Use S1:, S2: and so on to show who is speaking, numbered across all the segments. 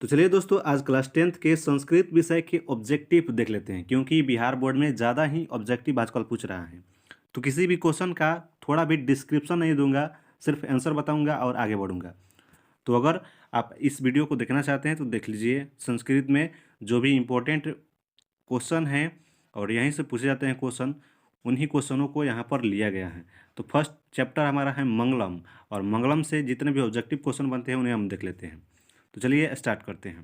S1: तो चलिए दोस्तों, आज क्लास 10th के संस्कृत विषय के ऑब्जेक्टिव देख लेते हैं, क्योंकि बिहार बोर्ड में ज़्यादा ही ऑब्जेक्टिव आजकल पूछ रहा है। तो किसी भी क्वेश्चन का थोड़ा भी डिस्क्रिप्शन नहीं दूंगा, सिर्फ आंसर बताऊंगा और आगे बढ़ूंगा। तो अगर आप इस वीडियो को देखना चाहते हैं तो देख लीजिए। संस्कृत में जो भी इम्पोर्टेंट क्वेश्चन हैं और यहीं से पूछे जाते हैं क्वेश्चन, उन्हीं क्वेश्चनों को यहाँ पर लिया गया है। तो फर्स्ट चैप्टर हमारा है मंगलम, और मंगलम से जितने भी ऑब्जेक्टिव क्वेश्चन बनते हैं उन्हें हम देख लेते हैं। तो चलिए स्टार्ट करते हैं।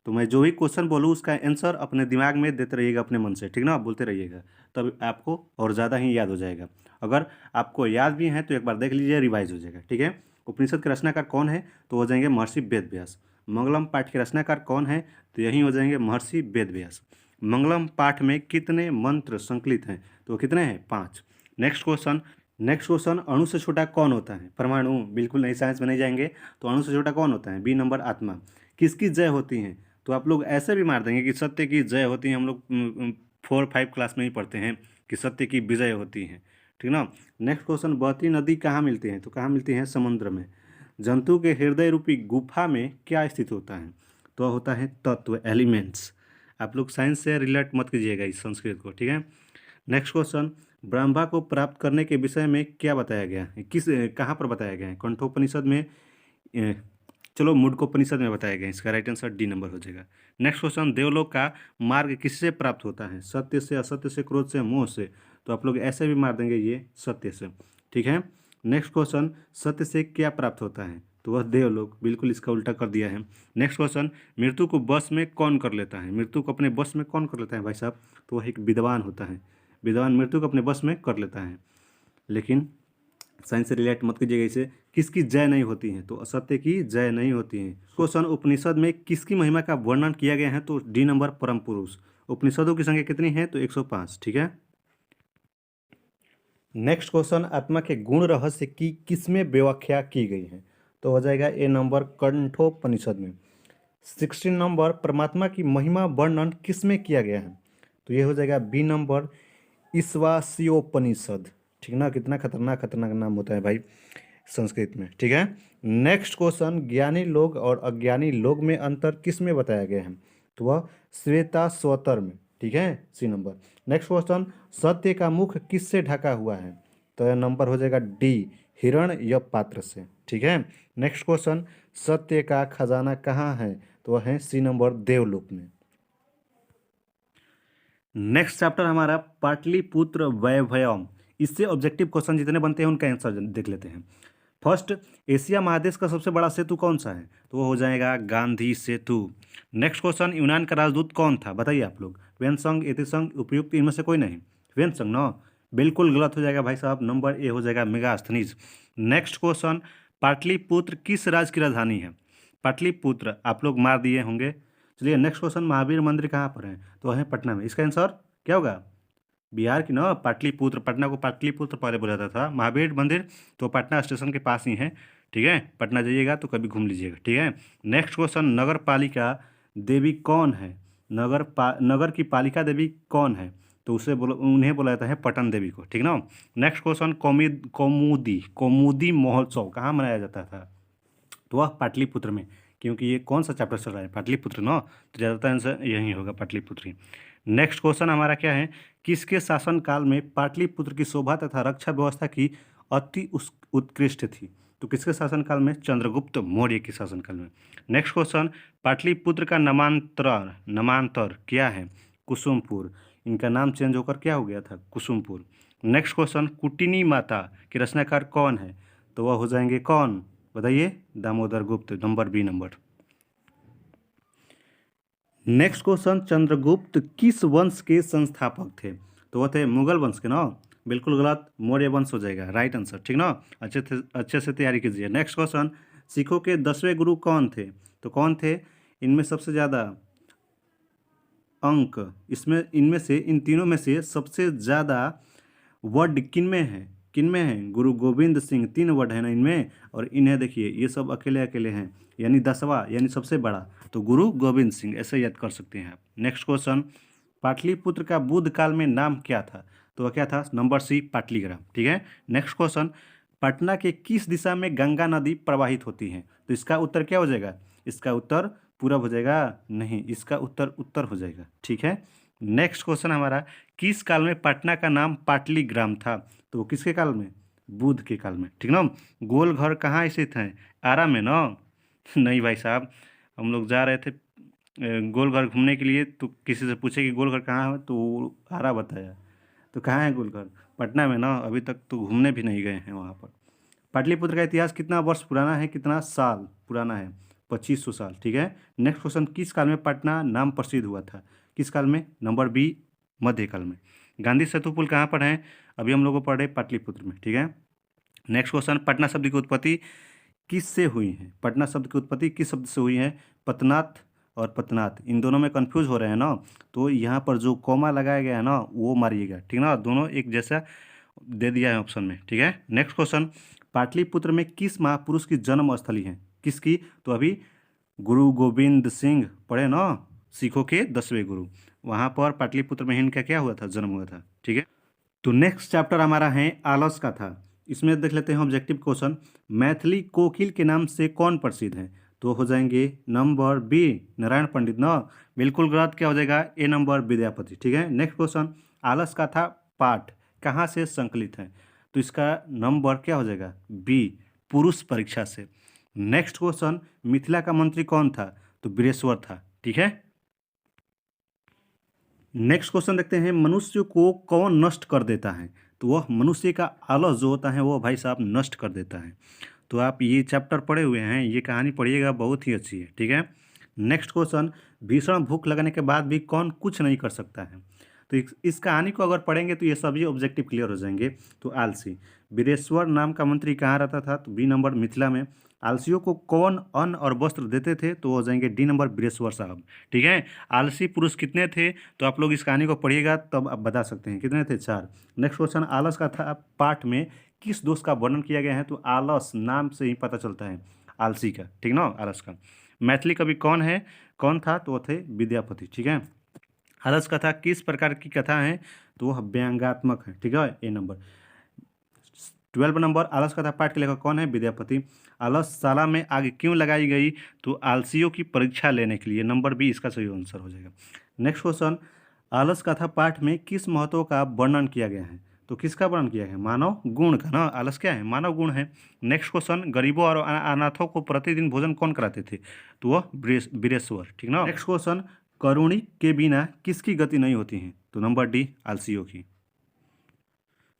S1: तो मैं जो भी क्वेश्चन बोलूँ उसका आंसर अपने दिमाग में देते रहिएगा, अपने मन से, ठीक ना, आप बोलते रहिएगा, तब आपको और ज़्यादा ही याद हो जाएगा। अगर आपको याद भी है तो एक बार देख लीजिए, रिवाइज हो जाएगा, ठीक है। उपनिषद के रचनाकार कौन है? तो हो जाएंगे महर्षि वेद व्यास। मंगलम पाठ के रचनाकार कौन है? तो यही हो जाएंगे महर्षि वेद व्यास। मंगलम पाठ में कितने मंत्र संकलित हैं? तो कितने हैं? 5। नेक्स्ट क्वेश्चन, अणु से छोटा कौन होता है? परमाणु। बिल्कुल नहीं, साइंस में नहीं जाएंगे। तो अणु से छोटा कौन होता है? बी नंबर, आत्मा। किसकी जय होती है? तो आप लोग ऐसे भी मार देंगे कि सत्य की जय होती है। हम लोग 4-5 क्लास में ही पढ़ते हैं कि सत्य की विजय होती है, ठीक ना। नेक्स्ट क्वेश्चन, बहती नदी कहाँ मिलती है? तो कहाँ मिलती है? समुद्र में। जंतु के हृदय रूपी गुफा में क्या स्थित होता है? तो होता है तत्व, एलिमेंट्स। आप लोग साइंस से रिलेट मत कीजिएगा इस संस्कृत को, ठीक है। नेक्स्ट क्वेश्चन, ब्रह्मा को प्राप्त करने के विषय में क्या बताया गया है? कहाँ पर बताया गया है? कंठोपनिषद में, अ, चलो मुंडकोपनिषद में बताया गया है। इसका राइट आंसर डी नंबर हो जाएगा। नेक्स्ट क्वेश्चन, देवलोक का मार्ग किससे प्राप्त होता है? सत्य से, असत्य से, क्रोध से, मोह से। तो आप लोग ऐसे भी मार देंगे, ये सत्य से, ठीक है। नेक्स्ट क्वेश्चन, सत्य से क्या प्राप्त होता है? तो वह देवलोक। बिल्कुल इसका उल्टा कर दिया है। नेक्स्ट क्वेश्चन, मृत्यु को बस में कौन कर लेता है? मृत्यु को अपने बस में कौन कर लेता है भाई साहब? तो वह एक विद्वान होता है। विद्वान मृत्यु को अपने बस में कर लेता है। लेकिन साइंस से रिलेट मत कीजिएगा इसे। किसकी जय नहीं होती है? तो असत्य की जय नहीं होती है। क्वेश्चन, उपनिषद में किसकी महिमा का वर्णन किया गया है? तो डी नंबर, परम पुरुष। उपनिषदों की संख्या कितनी है? तो 105, ठीक है। नेक्स्ट क्वेश्चन, आत्मा के गुण रहस्य की किसमें व्याख्या की गई है? तो हो जाएगा ए नंबर, कंठोपनिषद में। 16 नंबर, परमात्मा की महिमा वर्णन किसमें किया गया है? तो ये हो जाएगा बी नंबर, ईश्वासियोपनिषद, ठीक ना। कितना खतरनाक खतरनाक नाम होता है भाई संस्कृत में, ठीक है। नेक्स्ट क्वेश्चन, ज्ञानी लोग और अज्ञानी लोग में अंतर किस में बताया गया है? तो वह श्वेता स्वतर में, ठीक है, सी नंबर। नेक्स्ट क्वेश्चन, सत्य का मुख किससे ढका हुआ है? तो यह नंबर हो जाएगा डी, हिरण या पात्र से, ठीक है। नेक्स्ट क्वेश्चन, सत्य का खजाना कहाँ है? तो वह है सी नंबर, देवलोक में। नेक्स्ट चैप्टर हमारा पाटलिपुत्र वैभवम। इससे ऑब्जेक्टिव क्वेश्चन जितने बनते हैं उनका आंसर देख लेते हैं। फर्स्ट, एशिया महादेश का सबसे बड़ा सेतु कौन सा है? तो वो हो जाएगा गांधी सेतु। नेक्स्ट क्वेश्चन, यूनान का राजदूत कौन था? बताइए आप लोग। वेनसंग, एतिसंग, उपयुक्त, इनमें से कोई नहीं। वेनसंग ना, बिल्कुल गलत हो जाएगा भाई साहब। नंबर ए हो जाएगा, मेगास्थनीज। नेक्स्ट क्वेश्चन, पाटलिपुत्र किस राज्य की राजधानी है? पाटलिपुत्र आप लोग मार दिए होंगे। चलिए नेक्स्ट क्वेश्चन, महावीर मंदिर कहाँ पर है? तो है पटना में। इसका आंसर क्या होगा? बिहार की ना, पाटलिपुत्र। पटना को पाटलिपुत्र पहले बोला जाता था। महावीर मंदिर तो पटना स्टेशन के पास ही है, ठीक है। पटना जाइएगा तो कभी घूम लीजिएगा, ठीक है। नेक्स्ट क्वेश्चन, नगर पालिका देवी कौन है? नगर की पालिका देवी कौन है? तो उन्हें बोला जाता है पटन देवी को, ठीक ना। नेक्स्ट क्वेश्चन, कौमुदी कौमुदी महोत्सव कहाँ मनाया जाता था? तो वह पाटलिपुत्र में। क्योंकि ये कौन सा चैप्टर चल रहा है? पाटलिपुत्र ना, तो ज़्यादातर आंसर यही होगा, पाटलिपुत्र ही। नेक्स्ट क्वेश्चन हमारा क्या है? किसके शासनकाल में पाटलिपुत्र की शोभा तथा रक्षा व्यवस्था की अति उत्कृष्ट थी? तो किसके शासनकाल में? चंद्रगुप्त मौर्य के शासनकाल में। नेक्स्ट क्वेश्चन, पाटलिपुत्र का नामांतर क्या है? कुसुमपुर। इनका नाम चेंज होकर क्या हो गया था? कुसुमपुर। नेक्स्ट क्वेश्चन, कुटिनी माता के रचनाकार कौन है? तो वह हो जाएंगे कौन? बताइए। Damodar Gupta, number B number. Next question, Chandragupta किस वंश के संस्थापक थे? तो वो थे मुगल वंश के ना। बिल्कुल गलत, मौर्य वंश हो जाएगा राइट आंसर, ठीक ना। अच्छे से तैयारी कीजिए। नेक्स्ट क्वेश्चन, सिखों के 10वें गुरु कौन थे? तो कौन थे? इनमें सबसे ज़्यादा अंक, इनमें से, इन तीनों में से सबसे ज़्यादा वर्ड किन में है? गुरु गोविंद सिंह। 3 वर्ड है ना इनमें, और इन्हें देखिए, ये सब अकेले अकेले हैं, यानी 10वां, यानी सबसे बड़ा। तो गुरु गोविंद सिंह, ऐसे याद कर सकते हैं आप। नेक्स्ट क्वेश्चन, पाटलिपुत्र का बुद्ध काल में नाम क्या था? तो वह क्या था? नंबर सी, पाटलिग्राम, ठीक है। नेक्स्ट क्वेश्चन, पटना के किस दिशा में गंगा नदी प्रवाहित होती है? तो इसका उत्तर क्या हो जाएगा? इसका उत्तर पूरब हो जाएगा, नहीं, इसका उत्तर उत्तर हो जाएगा। ठीक है, नेक्स्ट क्वेश्चन हमारा, किस काल में पटना का नाम पाटलीग्राम था? तो वो किसके काल में? बुद्ध के काल में। ठीक ना। गोल घर कहाँ स्थित है? आरा में ना? नहीं भाई साहब, हम लोग जा रहे थे गोल घर घूमने के लिए, तो किसी से पूछे कि गोल घर कहाँ है, तो वो आरा बताया। तो कहाँ है गोल घर? पटना में ना। अभी तक तो घूमने भी नहीं गए हैं वहाँ पर। पाटलिपुत्र का इतिहास कितना वर्ष पुराना है, कितना साल पुराना है? 2500 साल। ठीक है, नेक्स्ट क्वेश्चन, किस काल में पटना नाम प्रसिद्ध हुआ था? किस काल में? नंबर बी, मध्यकाल में। गांधी सेतु पुल कहाँ पर है? अभी हम लोग को पढ़े पाटलिपुत्र में। ठीक है, नेक्स्ट क्वेश्चन, पटना शब्द की उत्पत्ति किस से हुई है? पटना शब्द की उत्पत्ति किस शब्द से हुई है? पतनाथ और पतनाथ, इन दोनों में कंफ्यूज हो रहे हैं ना, तो यहाँ पर जो कॉमा लगाया गया है ना वो मारिएगा। ठीक ना, दोनों एक जैसा दे दिया है ऑप्शन में। ठीक है, नेक्स्ट क्वेश्चन, पाटलिपुत्र में किस महापुरुष की जन्म स्थली है? किसकी? तो अभी गुरु गोविंद सिंह पढ़े ना, सिखों के 10वें गुरु, वहाँ पर पाटलिपुत्र में इनका क्या हुआ था? जन्म हुआ था। ठीक है, तो नेक्स्ट चैप्टर हमारा है आलस का था। इसमें देख लेते हैं ऑब्जेक्टिव क्वेश्चन, मैथिली कोकिल के नाम से कौन प्रसिद्ध है? तो हो जाएंगे नंबर बी, नारायण पंडित ना। बिल्कुल गलत, क्या हो जाएगा? ए नंबर, विद्यापति। ठीक है, नेक्स्ट क्वेश्चन, आलस का था पाठ कहाँ से संकलित है? तो इसका नंबर क्या हो जाएगा? बी, पुरुष परीक्षा से। नेक्स्ट क्वेश्चन, मिथिला का मंत्री कौन था? तो वीरेश्वर था। ठीक है, नेक्स्ट क्वेश्चन देखते हैं, मनुष्य को कौन नष्ट कर देता है? तो वह मनुष्य का आलस जो होता है वो भाई साहब नष्ट कर देता है। तो आप ये चैप्टर पढ़े हुए हैं, ये कहानी पढ़िएगा, बहुत ही अच्छी है। ठीक है, नेक्स्ट क्वेश्चन, भीषण भूख लगने के बाद भी कौन कुछ नहीं कर सकता है? तो इस कहानी को अगर पढ़ेंगे तो ये सभी ऑब्जेक्टिव क्लियर हो जाएंगे। तो आलसी, वीरेश्वर नाम का मंत्री कहाँ रहता था? तो बी नंबर, मिथिला में। आलसियों को कौन अन्न और वस्त्र देते थे? तो हो जाएंगे डी नंबर, वीरेश्वर साहब। ठीक है, आलसी पुरुष कितने थे? तो आप लोग इस कहानी को पढ़िएगा तब आप बता सकते हैं कितने थे, 4। नेक्स्ट क्वेश्चन, आलस का था पाठ में किस दोष का वर्णन किया गया है? तो आलस नाम से ही पता चलता है आलसी का। ठीक ना, आलस का। मैथिली कवि कौन है, कौन था? तो वो थे विद्यापति। ठीक है, आलस कथा किस प्रकार की कथा है? तो वह व्यंग्यात्मक है। ठीक है, ए नंबर। 12 नंबर, आलस कथा पाठ के लेखक कौन है? विद्यापति। आलसशाला में आग क्यों लगाई गई? तो आलसियों की परीक्षा लेने के लिए। नंबर बी इसका सही आंसर हो जाएगा। नेक्स्ट क्वेश्चन, आलस कथा पाठ में किस महत्व का वर्णन किया गया है? तो किसका वर्णन किया है? मानव गुण का ना। आलस क्या है? मानव गुण है। नेक्स्ट क्वेश्चन, गरीबों और अनाथों को प्रतिदिन भोजन कौन कराते थे? तो वह वीरेश्वर। ठीक ना। नेक्स्ट क्वेश्चन, करुणी के बिना किसकी गति नहीं होती है? तो नंबर डी, आलसियों की।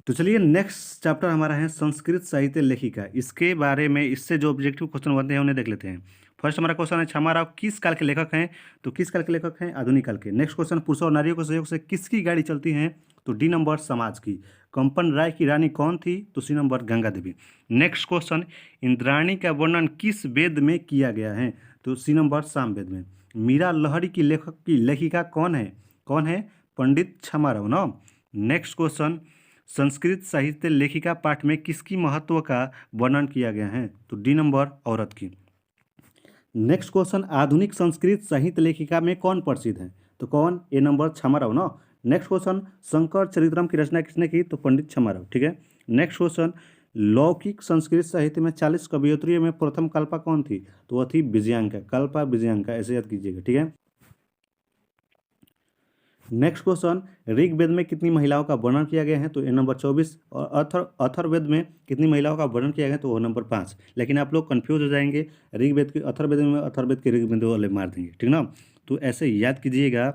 S1: तो चलिए नेक्स्ट चैप्टर हमारा है संस्कृत साहित्य लेखिका। इसके बारे में, इससे जो ऑब्जेक्टिव क्वेश्चन बनते हैं उन्हें देख लेते हैं। फर्स्ट हमारा क्वेश्चन है, क्षमा राव किस काल के लेखक हैं? तो किस काल के लेखक हैं? आधुनिक काल के। नेक्स्ट क्वेश्चन, पुरुषों और नारियों के सहयोग से किसकी गाड़ी चलती है? तो डी नंबर, समाज की। कंपन राय की रानी कौन थी? तो सी number, Ganga Devi. Next question, Indrani का वर्णन किस वेद में किया गया है? तो सी नंबर, सामवेद में। मीरा लहरी की लेखक की लेखिका कौन है? कौन है? पंडित क्षमा राव ना। नेक्स्ट क्वेश्चन, संस्कृत साहित्य लेखिका पाठ में किसकी महत्व का वर्णन किया गया है? तो डी नंबर, औरत की। नेक्स्ट क्वेश्चन, आधुनिक संस्कृत साहित्य लेखिका में कौन प्रसिद्ध है? तो कौन? ए नंबर, क्षमा राव ना। नेक्स्ट क्वेश्चन, शंकर चरित्रम की रचना किसने की? तो पंडित क्षमा राव। ठीक है, नेक्स्ट क्वेश्चन, लौकिक संस्कृत साहित्य में 40 कवयित्रियों में प्रथम कल्पा कौन थी? तो वह थी विजयांका, कल्पा विजयांका, ऐसे याद कीजिएगा। ठीक है, नेक्स्ट क्वेश्चन, ऋग्वेद में कितनी महिलाओं का वर्णन किया गया है? तो ए नंबर 24। और अथर्ववेद में कितनी महिलाओं का वर्णन किया गया है? तो वो नंबर 5। लेकिन आप लोग कंफ्यूज हो जाएंगे, ऋग्वेद के अथर्ववेद में, अथर्ववेद के ऋग्वेद वाले मार देंगे। ठीक ना, तो ऐसे याद कीजिएगा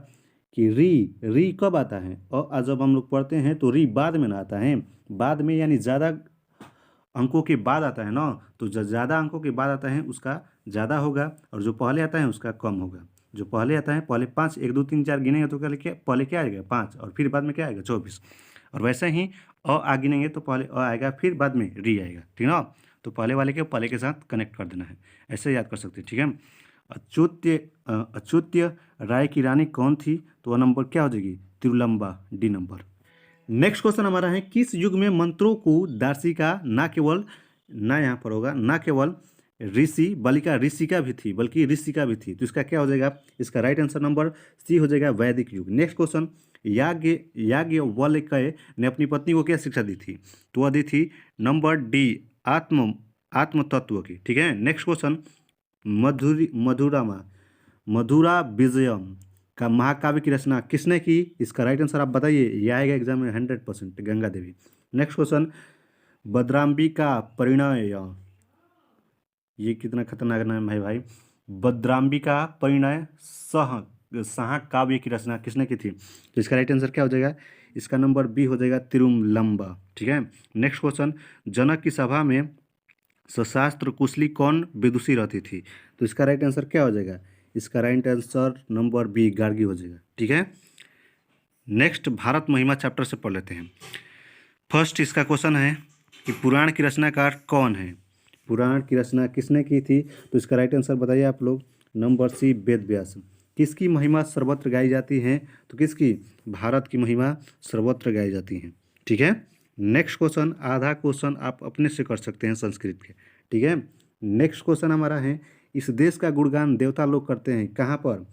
S1: कि री कब आता है? और जब हम लोग पढ़ते हैं तो री बाद में ना आता है, बाद में यानी ज़्यादा अंकों के बाद आता है ना। तो जो ज़्यादा अंकों के बाद आता है उसका ज़्यादा होगा, और जो पहले आता है उसका कम होगा। जो पहले आता है, पहले 5, 1 2 3 4 गिनेंगे तो पहले क्या आएगा? 5, और फिर बाद में क्या आएगा? 24। और वैसे ही आ गिनेंगे तो पहले आएगा, फिर बाद में री आएगा। ठीक ना, तो पहले वाले के पहले के साथ कनेक्ट कर देना है, ऐसे याद कर सकते हैं। ठीक है, अच्युत्य राय की रानी कौन थी? तो वह नंबर क्या हो जाएगी? तिरुलंबा, डी नंबर। नेक्स्ट क्वेश्चन हमारा है, किस युग में मंत्रों को दार्शिका ना केवल, ना यहाँ पर होगा, ना केवल ऋषि बालिका ऋषिका भी थी बल्कि ऋषिका भी थी? तो इसका क्या हो जाएगा? इसका राइट आंसर नंबर सी हो जाएगा, वैदिक युग। नेक्स्ट क्वेश्चन, याज्ञवल्क्य ने अपनी पत्नी को क्या शिक्षा दी थी? तो वह दी थी नंबर डी, आत्म तत्व की। ठीक है, नेक्स्ट क्वेश्चन, मधुरमा मधुरा विजयम का महाकाव्य की रचना किसने की? इसका राइट आंसर आप बताइए, ये आएगा एग्जाम में 100%, गंगा देवी। नेक्स्ट क्वेश्चन, बद्राम्बिका परिणय, ये कितना खतरनाक नाम है भाई। बद्राम्बिका परिणय सह काव्य की रचना किसने की थी? तो इसका राइट आंसर क्या हो जाएगा? इसका नंबर बी हो जाएगा, तिरुमलम्बा। ठीक है। नेक्स्ट क्वेश्चन, जनक की सभा में सशास्त्र कुशली कौन विदुषी रहती थी? तो इसका राइट आंसर क्या हो जाएगा? इसका right answer number B, Gargi हो जाएगा। ठीक है। नेक्स्ट, भारत महिमा चैप्टर से पढ़ लेते हैं। फर्स्ट इसका क्वेश्चन है कि पुराण की रचनाकार कौन है? पुराण की रचना किसने की थी? तो इसका राइट आंसर बताइए आप लोग। Number C, Ved Vyas. किसकी महिमा सर्वत्र गाई जाती है? तो किसकी? भारत की महिमा सर्वत्र गाई जाती है। ठीक है। नेक्स्ट क्वेश्चन, आधा क्वेश्चन आप अपने से कर सकते हैं संस्कृत के। ठीक है। नेक्स्ट क्वेश्चन हमारा है, इस देश का गुणगान देवता लोग करते हैं, कहाँ पर?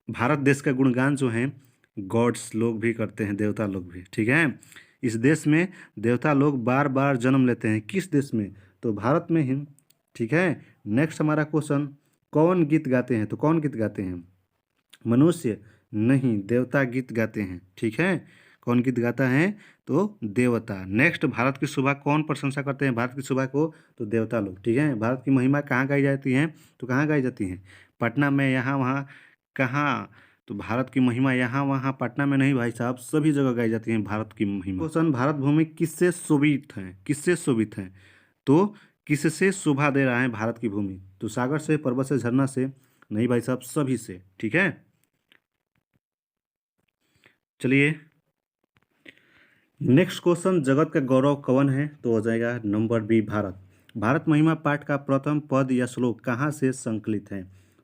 S1: भारत देश का गुणगान जो है गॉड्स लोग भी करते हैं, देवता लोग भी। ठीक है। इस देश में देवता लोग बार बार जन्म लेते हैं, किस देश में? तो भारत में ही। ठीक है। नेक्स्ट हमारा क्वेश्चन, कौन गीत गाते हैं? तो कौन गीत गाते हैं? मनुष्य नहीं, देवता गीत गाते हैं। ठीक है। कौन गीत गाता है? तो देवता। नेक्स्ट, भारत की सुबह कौन प्रशंसा करते हैं? भारत की सुबह को तो देवता लोग। ठीक है। भारत की महिमा कहाँ गाई जाती है? तो कहाँ गाई जाती है? पटना में, यहाँ वहाँ, कहाँ? तो भारत की महिमा यहाँ वहाँ पटना में नहीं भाई साहब, सभी जगह गाई जाती है भारत की महिमा। क्वेश्चन, भारत भूमि किससे शोभित है? किससे शोभित है? तो किससे शोभा दे रहा है भारत की भूमि? तो सागर से, पर्वत से, झरना से? नहीं भाई साहब, सभी से। ठीक है। चलिए नेक्स्ट क्वेश्चन, जगत का गौरव कौन है? तो हो जाएगा नंबर बी, भारत। भारत महिमा पाठ का प्रथम पद या श्लोक कहाँ से संकलित है?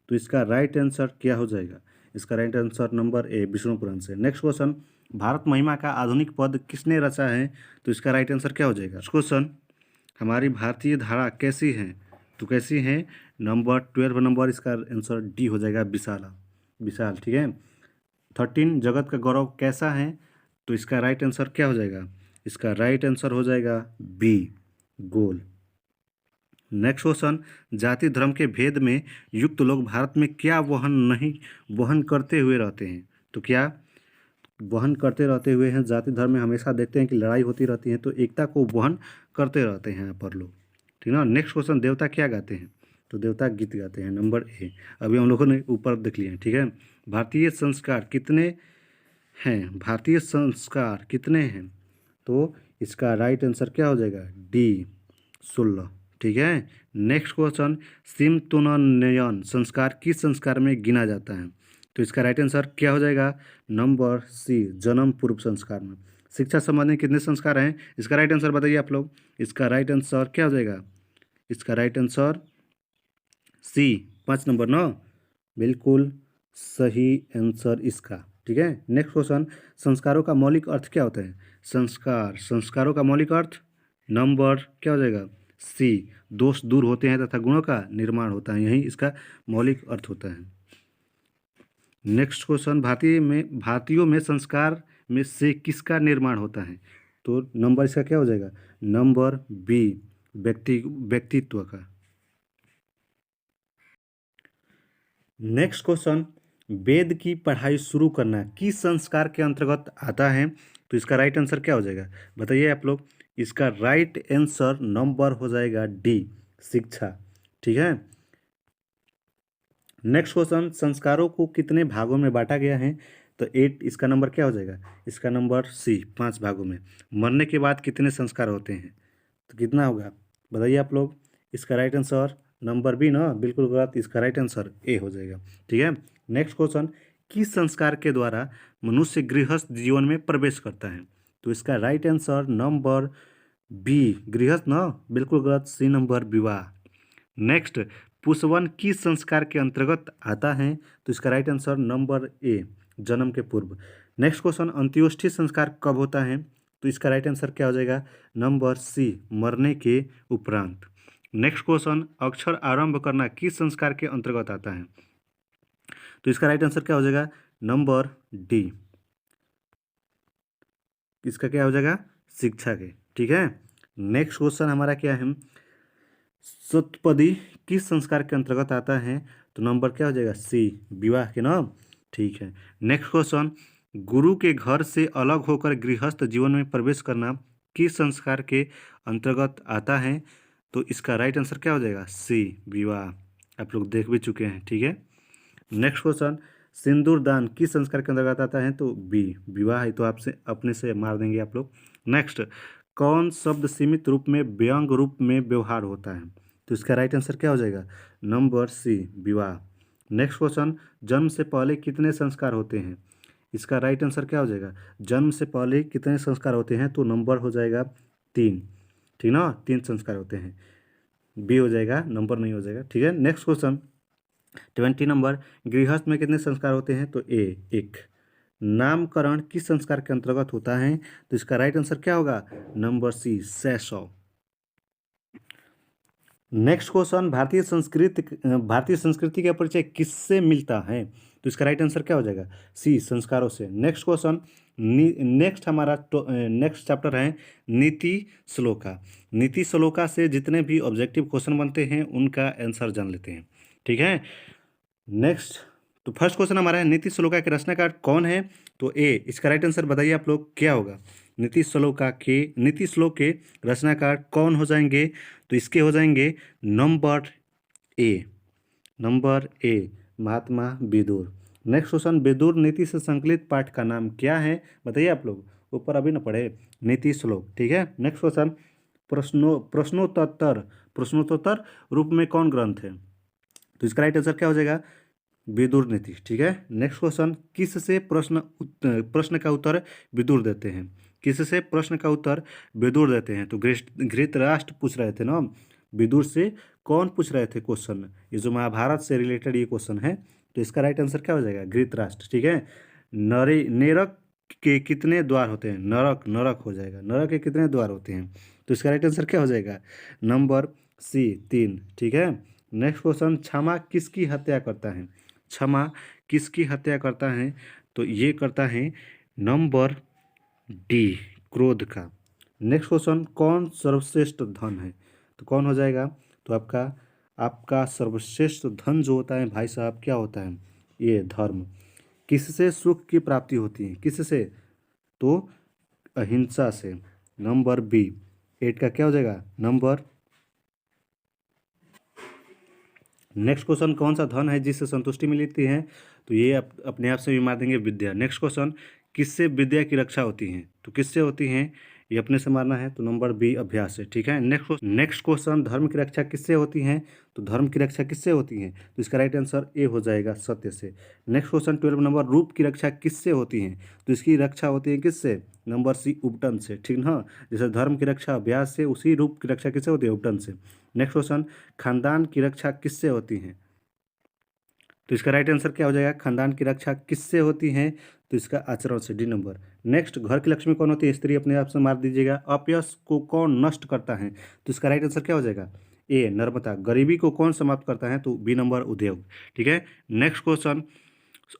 S1: तो इसका राइट आंसर क्या हो जाएगा? इसका right answer number A, Vishnu Purana से। नेक्स्ट क्वेश्चन, भारत महिमा का आधुनिक पद किसने रचा है? तो इसका राइट आंसर क्या हो जाएगा? नेक्स्ट क्वेश्चन, हमारी भारतीय धारा कैसी है? तो कैसी है? नंबर 12 नंबर, इसका आंसर डी हो जाएगा, विशाला, विशाल। ठीक है। 13, जगत का गौरव कैसा है? तो इसका राइट आंसर क्या हो जाएगा? इसका राइट आंसर हो जाएगा बी, गोल। नेक्स्ट क्वेश्चन, जाति धर्म के भेद में युक्त लोग भारत में क्या वहन करते हुए रहते हैं? तो क्या वहन करते रहते हुए हैं? जाति धर्म में हमेशा देखते हैं कि लड़ाई होती रहती है, तो एकता को वहन करते रहते हैं यहाँ पर लोग। ठीक ना। नेक्स्ट क्वेश्चन, देवता क्या गाते हैं? तो देवता गीत गाते हैं, नंबर ए। अभी हम लोगों ने ऊपर देख लिया है। ठीक है। भारतीय संस्कार कितने हैं? भारतीय संस्कार कितने हैं? तो इसका राइट आंसर क्या हो जाएगा? डी, 16। ठीक है। नेक्स्ट क्वेश्चन, सिमतोनयन संस्कार किस संस्कार में गिना जाता है? तो इसका राइट आंसर क्या हो जाएगा? नंबर सी, जन्म पूर्व संस्कार में। शिक्षा संबंधी कितने संस्कार हैं? इसका राइट आंसर बताइए आप लोग। इसका राइट आंसर क्या हो जाएगा? इसका राइट आंसर सी, 5 नंबर, न बिल्कुल सही आंसर इसका। ठीक है। नेक्स्ट क्वेश्चन, संस्कारों का मौलिक अर्थ क्या होता है? संस्कारों का मौलिक अर्थ नंबर क्या हो जाएगा? सी, दोष दूर होते हैं तथा गुणों का निर्माण होता है, यही इसका मौलिक अर्थ होता है। नेक्स्ट क्वेश्चन, भारतीयों में संस्कार में से किसका निर्माण होता है? तो नंबर इसका क्या हो जाएगा? नंबर बी, व्यक्तित्व का। नेक्स्ट क्वेश्चन, वेद की पढ़ाई शुरू करना किस संस्कार के अंतर्गत आता है? तो इसका राइट आंसर क्या हो जाएगा? बताइए आप लोग। इसका राइट आंसर नंबर हो जाएगा डी, शिक्षा। ठीक है। नेक्स्ट क्वेश्चन, संस्कारों को कितने भागों में बांटा गया है? तो 8, इसका नंबर क्या हो जाएगा? इसका नंबर सी, 5 भागों में। मरने के बाद कितने संस्कार होते हैं? तो कितना होगा? बताइए आप लोग। इसका राइट आंसर नंबर बी ना, बिल्कुल गलत। इसका राइट आंसर ए हो जाएगा। ठीक है। नेक्स्ट क्वेश्चन, किस संस्कार के द्वारा मनुष्य गृहस्थ जीवन में प्रवेश करता है? तो इसका राइट आंसर नंबर बी, गृहस्थ ना, बिल्कुल गलत। सी नंबर, विवाह। नेक्स्ट, पुष्पवन किस संस्कार के अंतर्गत आता है? तो इसका राइट आंसर नंबर ए, जन्म के पूर्व। नेक्स्ट क्वेश्चन, अंत्योष्ठि संस्कार कब होता है? तो इसका राइट आंसर क्या हो जाएगा? नंबर सी, मरने के उपरांत। नेक्स्ट क्वेश्चन, अक्षर आरंभ करना किस संस्कार के अंतर्गत आता है? तो इसका राइट आंसर क्या हो जाएगा? नंबर डी, इसका क्या हो जाएगा? शिक्षा के। ठीक है। नेक्स्ट क्वेश्चन हमारा क्या है? सप्तपदी किस संस्कार के अंतर्गत आता है? तो नंबर क्या हो जाएगा? सी, विवाह के नाम। ठीक है। नेक्स्ट क्वेश्चन, गुरु के घर से अलग होकर गृहस्थ जीवन में प्रवेश करना किस संस्कार के अंतर्गत आता है? तो इसका राइट आंसर क्या हो जाएगा? सी, विवाह। आप लोग देख भी चुके हैं। ठीक है। नेक्स्ट क्वेश्चन, सिंदूर दान किस संस्कार के अंतर्गत आता है? तो बी, विवाह है, तो आपसे अपने से मार देंगे आप लोग। नेक्स्ट, कौन शब्द सीमित रूप में व्यंग रूप में व्यवहार होता है? तो इसका राइट आंसर क्या हो जाएगा? नंबर सी, विवाह। नेक्स्ट क्वेश्चन, जन्म से पहले कितने संस्कार होते हैं? इसका राइट आंसर क्या हो जाएगा? जन्म से पहले कितने संस्कार होते हैं? तो नंबर हो जाएगा 3। ठीक ना, 3 संस्कार होते हैं। बी हो जाएगा, नंबर नहीं हो जाएगा। ठीक है। नेक्स्ट क्वेश्चन 20 नंबर, गृहस्थ में कितने संस्कार होते हैं? तो ए, 1। नामकरण किस संस्कार के अंतर्गत होता है? तो इसका राइट आंसर क्या होगा? Number C, 600। नेक्स्ट क्वेश्चन, भारतीय संस्कृति का परिचय किससे मिलता है? तो इसका राइट आंसर क्या हो जाएगा? सी, संस्कारों से। नेक्स्ट क्वेश्चन, नेक्स्ट हमारा नेक्स्ट चैप्टर है नीति श्लोका। नीति श्लोका से जितने भी ऑब्जेक्टिव क्वेश्चन बनते हैं उनका आंसर जान लेते हैं। ठीक है। नेक्स्ट, तो फर्स्ट क्वेश्चन हमारा है नीति श्लोका के रचनाकार कौन है? तो ए, इसका राइट आंसर बताइए आप लोग क्या होगा? नीति श्लोक के रचनाकार कौन हो जाएंगे? तो इसके हो जाएंगे number A, Mahatma Vidur. Next question, Vidur Niti से संकलित पाठ का नाम क्या है? बताइए आप लोग, ऊपर अभी ना पढ़े, नीति श्लोक। ठीक है। नेक्स्ट क्वेश्चन, प्रश्नोत्तर रूप में कौन ग्रंथ है? तो इसका राइट आंसर क्या हो जाएगा? विदुर नीति। ठीक है। नेक्स्ट क्वेश्चन, किससे प्रश्न का उत्तर विदुर देते हैं? किससे प्रश्न का उत्तर विदुर देते हैं? तो धृतराष्ट्र पूछ रहे थे ना, विदुर से कौन पूछ रहे थे क्वेश्चन? ये जो महाभारत से रिलेटेड ये क्वेश्चन है, तो इसका राइट आंसर क्या हो जाएगा? धृतराष्ट्र। ठीक है। नरक के कितने द्वार होते हैं? नरक हो जाएगा। नरक के कितने द्वार होते हैं? तो इसका राइट आंसर क्या हो जाएगा? Number C, 3। ठीक है। नेक्स्ट क्वेश्चन, क्षमा किसकी हत्या करता है? क्षमा किसकी हत्या करता है? तो ये करता है नंबर डी, क्रोध का। नेक्स्ट क्वेश्चन, कौन सर्वश्रेष्ठ धन है? तो कौन हो जाएगा? तो आपका सर्वश्रेष्ठ धन जो होता है भाई साहब, क्या होता है? ये धर्म। किससे सुख की प्राप्ति होती है? किससे? तो अहिंसा से। नंबर बी, 8 का क्या हो जाएगा? नंबर। नेक्स्ट क्वेश्चन, कौन सा धन है जिससे संतुष्टि मिलती है? तो ये अपने आप से भी मार देंगे, विद्या। नेक्स्ट क्वेश्चन, किससे विद्या की रक्षा होती है? तो किससे होती है? ये अपने से मारना है, तो नंबर बी, अभ्यास से। ठीक है। नेक्स्ट क्वेश्चन, धर्म की रक्षा किससे होती है? तो धर्म की रक्षा किससे होती है? तो इसका राइट आंसर ए हो जाएगा, सत्य से। नेक्स्ट क्वेश्चन 12 नंबर, रूप की रक्षा किससे होती है? तो इसकी रक्षा होती है किससे? नंबर सी, उपटन से। ठीक ना, जैसे धर्म की रक्षा अभ्यास से, उसी रूप की रक्षा किससे होती है? उपटन से। नेक्स्ट क्वेश्चन, खानदान की रक्षा किससे होती है? तो इसका राइट आंसर क्या हो जाएगा? खानदान की रक्षा किससे होती है? तो इसका आचरण से, डी नंबर। नेक्स्ट, घर की लक्ष्मी कौन होती है? स्त्री, अपने आप से मार दीजिएगा। अपयश को कौन नष्ट करता है? तो इसका राइट आंसर क्या हो जाएगा? ए, नर्मदा। गरीबी को कौन समाप्त करता है? तो बी नंबर, उद्योग। ठीक है। नेक्स्ट क्वेश्चन,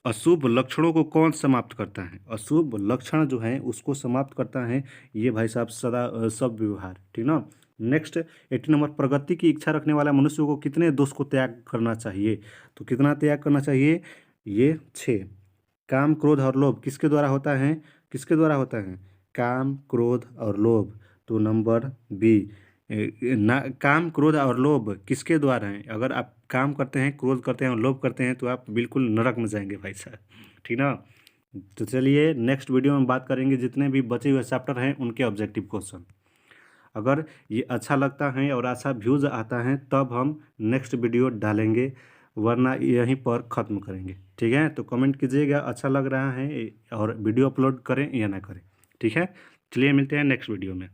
S1: अशुभ लक्षणों को कौन समाप्त करता है? अशुभ लक्षण जो है उसको समाप्त करता है ये भाई साहब सब व्यवहार। ठीक ना। नेक्स्ट 18 नंबर, प्रगति की इच्छा रखने वाला मनुष्य को कितने दोष को त्याग करना चाहिए? तो कितना त्याग करना चाहिए? ये 6। काम, क्रोध और लोभ किसके द्वारा होता है? किसके द्वारा होता है? काम, क्रोध और लोभ। तो नंबर बी, काम, क्रोध और लोभ किसके द्वारा है? अगर आप काम करते हैं, क्रोध करते हैं और लोभ करते हैं तो आप बिल्कुल नरक में जाएंगे भाई साहब। ठीक ना। तो चलिए नेक्स्ट वीडियो में बात करेंगे जितने भी बचे हुए चैप्टर हैं उनके ऑब्जेक्टिव क्वेश्चन। अगर ये अच्छा लगता है और अच्छा व्यूज़ आता है तब हम नेक्स्ट वीडियो डालेंगे, वरना यहीं पर ख़त्म करेंगे। ठीक है। तो कमेंट कीजिएगा अच्छा लग रहा है और वीडियो अपलोड करें या ना करें। ठीक है। चलिए मिलते हैं नेक्स्ट वीडियो में।